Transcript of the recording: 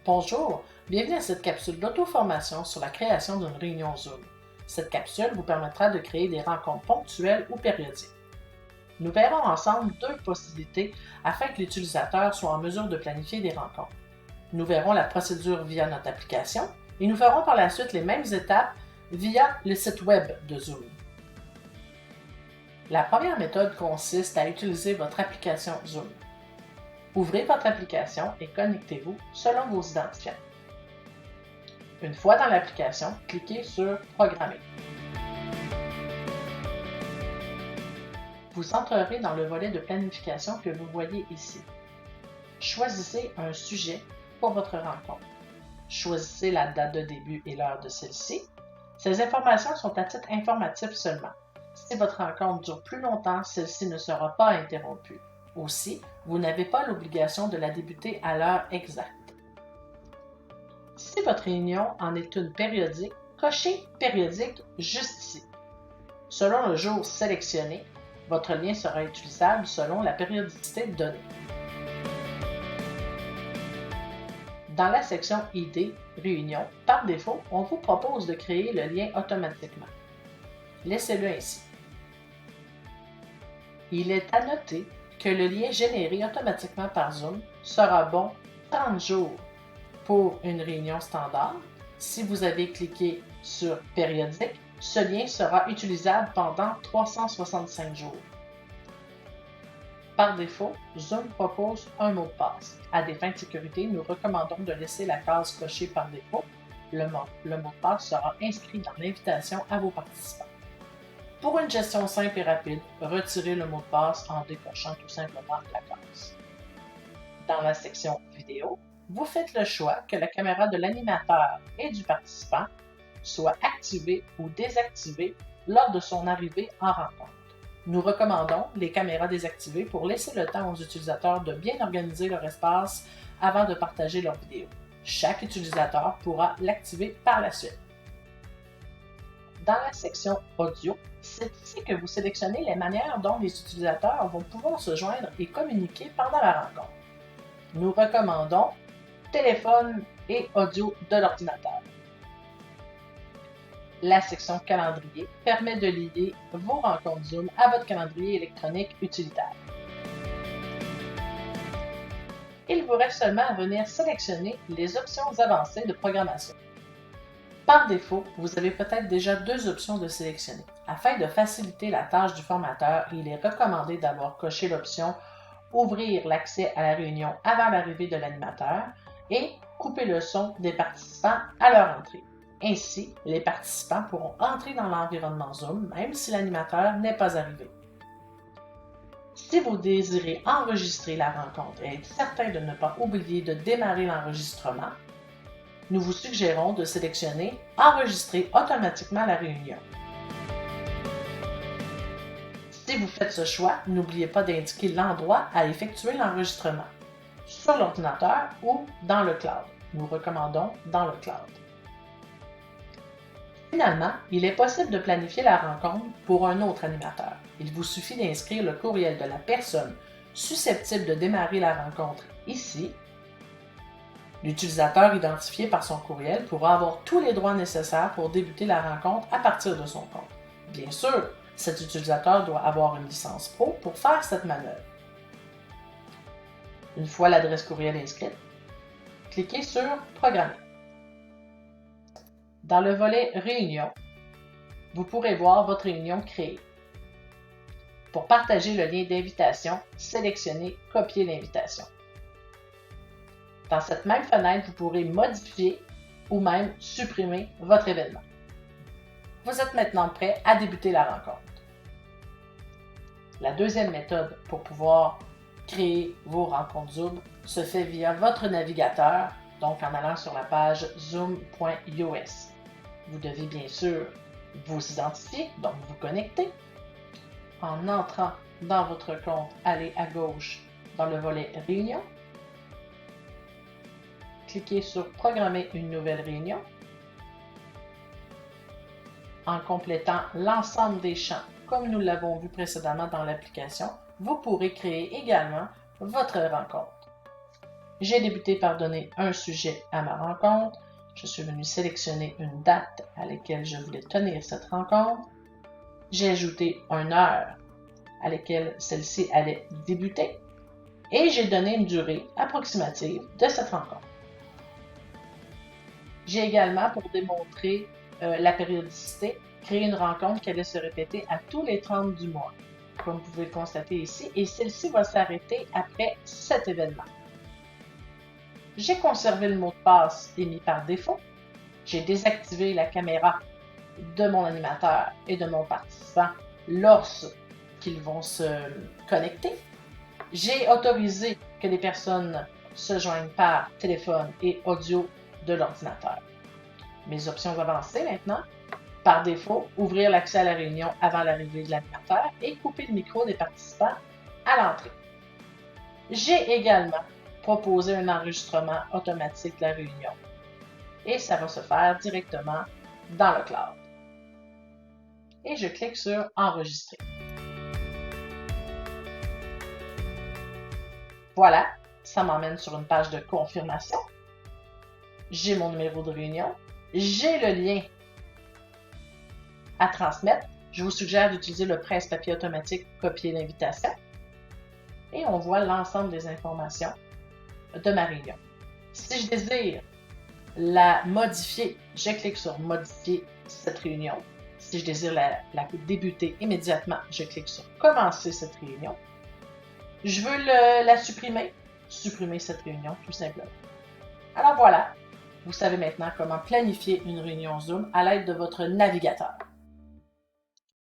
Bonjour, bienvenue à cette capsule d'auto-formation sur la création d'une réunion Zoom. Cette capsule vous permettra de créer des rencontres ponctuelles ou périodiques. Nous verrons ensemble deux possibilités afin que l'utilisateur soit en mesure de planifier des rencontres. Nous verrons la procédure via notre application et nous ferons par la suite les mêmes étapes via le site web de Zoom. La première méthode consiste à utiliser votre application Zoom. Ouvrez votre application et connectez-vous selon vos identifiants. Une fois dans l'application, cliquez sur « Programmer ». Vous entrerez dans le volet de planification que vous voyez ici. Choisissez un sujet pour votre rencontre. Choisissez la date de début et l'heure de celle-ci. Ces informations sont à titre informatif seulement. Si votre rencontre dure plus longtemps, celle-ci ne sera pas interrompue. Aussi, vous n'avez pas l'obligation de la débuter à l'heure exacte. Si votre réunion en est une périodique, cochez « Périodique » juste ici. Selon le jour sélectionné, votre lien sera utilisable selon la périodicité donnée. Dans la section « Idées, réunion », par défaut, on vous propose de créer le lien automatiquement. Laissez-le ainsi. Il est à noter que le lien généré automatiquement par Zoom sera bon 30 jours pour une réunion standard. Si vous avez cliqué sur « Périodique », ce lien sera utilisable pendant 365 jours. Par défaut, Zoom propose un mot de passe. À des fins de sécurité, nous recommandons de laisser la case cochée par défaut. Le mot de passe sera inscrit dans l'invitation à vos participants. Pour une gestion simple et rapide, retirez le mot de passe en décochant tout simplement la case. Dans la section « Vidéo », vous faites le choix que la caméra de l'animateur et du participant soit activée ou désactivée lors de son arrivée en rencontre. Nous recommandons les caméras désactivées pour laisser le temps aux utilisateurs de bien organiser leur espace avant de partager leur vidéo. Chaque utilisateur pourra l'activer par la suite. Dans la section « Audio », c'est ici que vous sélectionnez les manières dont les utilisateurs vont pouvoir se joindre et communiquer pendant la rencontre. Nous recommandons téléphone et audio de l'ordinateur. La section « Calendrier » permet de lier vos rencontres Zoom à votre calendrier électronique utilitaire. Il vous reste seulement à venir sélectionner les options avancées de programmation. Par défaut, vous avez peut-être déjà deux options de sélectionner. Afin de faciliter la tâche du formateur, il est recommandé d'avoir coché l'option « Ouvrir l'accès à la réunion avant l'arrivée de l'animateur » et « Couper le son des participants à leur entrée ». Ainsi, les participants pourront entrer dans l'environnement Zoom même si l'animateur n'est pas arrivé. Si vous désirez enregistrer la rencontre et être certain de ne pas oublier de démarrer l'enregistrement, nous vous suggérons de sélectionner « Enregistrer automatiquement la réunion ». Si vous faites ce choix, n'oubliez pas d'indiquer l'endroit à effectuer l'enregistrement, sur l'ordinateur ou dans le cloud. Nous recommandons dans le cloud. Finalement, il est possible de planifier la rencontre pour un autre animateur. Il vous suffit d'inscrire le courriel de la personne susceptible de démarrer la rencontre ici. L'utilisateur identifié par son courriel pourra avoir tous les droits nécessaires pour débuter la rencontre à partir de son compte. Bien sûr, cet utilisateur doit avoir une licence pro pour faire cette manœuvre. Une fois l'adresse courriel inscrite, cliquez sur « Programmer ». Dans le volet « Réunion », vous pourrez voir votre réunion créée. Pour partager le lien d'invitation, sélectionnez « Copier l'invitation ». Dans cette même fenêtre, vous pourrez modifier ou même supprimer votre événement. Vous êtes maintenant prêt à débuter la rencontre. La deuxième méthode pour pouvoir créer vos rencontres Zoom se fait via votre navigateur, donc en allant sur la page zoom.us. Vous devez bien sûr vous identifier, donc vous connecter. En entrant dans votre compte, allez à gauche dans le volet « Réunion ». Cliquez sur « Programmer une nouvelle réunion ». En complétant l'ensemble des champs, comme nous l'avons vu précédemment dans l'application, vous pourrez créer également votre rencontre. J'ai débuté par donner un sujet à ma rencontre. Je suis venu sélectionner une date à laquelle je voulais tenir cette rencontre. J'ai ajouté une heure à laquelle celle-ci allait débuter. Et j'ai donné une durée approximative de cette rencontre. J'ai également, pour démontrer la périodicité, créé une rencontre qui allait se répéter à tous les 30 du mois, comme vous pouvez le constater ici, et celle-ci va s'arrêter après cet événement. J'ai conservé le mot de passe émis par défaut. J'ai désactivé la caméra de mon animateur et de mon participant lorsqu'ils vont se connecter. J'ai autorisé que les personnes se joignent par téléphone et audio de l'ordinateur. Mes options avancées maintenant. Par défaut, ouvrir l'accès à la réunion avant l'arrivée de l'animateur et couper le micro des participants à l'entrée. J'ai également proposé un enregistrement automatique de la réunion et ça va se faire directement dans le cloud. Et je clique sur Enregistrer. Voilà, ça m'emmène sur une page de confirmation. J'ai mon numéro de réunion. J'ai le lien à transmettre. Je vous suggère d'utiliser le presse-papier automatique Copier l'invitation. Et on voit l'ensemble des informations de ma réunion. Si je désire la modifier, je clique sur Modifier cette réunion. Si je désire la débuter immédiatement, je clique sur Commencer cette réunion. Je veux la supprimer cette réunion tout simplement. Alors voilà, vous savez maintenant comment planifier une réunion Zoom à l'aide de votre navigateur.